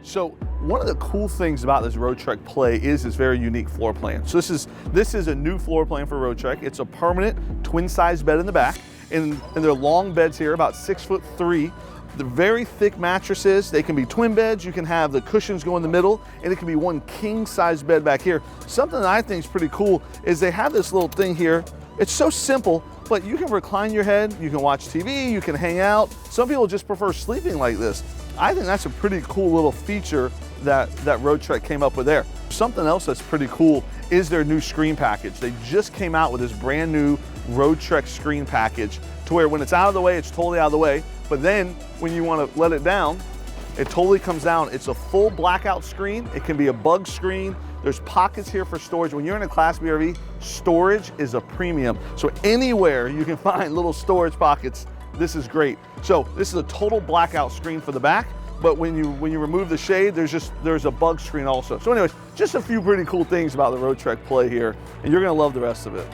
So one of the cool things about this Roadtrek Play is this very unique floor plan. So this is a new floor plan for Roadtrek. It's a permanent twin-size bed in the back, and they're long beds here, about 6'3". They're very thick mattresses. They can be twin beds. You can have the cushions go in the middle, and it can be one king-size bed back here. Something that I think is pretty cool is they have this little thing here. It's so simple, but you can recline your head, you can watch TV, you can hang out. Some people just prefer sleeping like this. I think that's a pretty cool little feature that Roadtrek came up with there. Something else that's pretty cool is their new screen package. They just came out with this brand new Roadtrek screen package to where when it's out of the way, it's totally out of the way. But then when you want to let it down, it totally comes down. It's a full blackout screen. It can be a bug screen. There's pockets here for storage. When you're in a Class B RV, storage is a premium. So anywhere you can find little storage pockets, this is great. So this is a total blackout screen for the back, but when you remove the shade, there's a bug screen also. So anyways, just a few pretty cool things about the Roadtrek Play here, and you're gonna love the rest of it.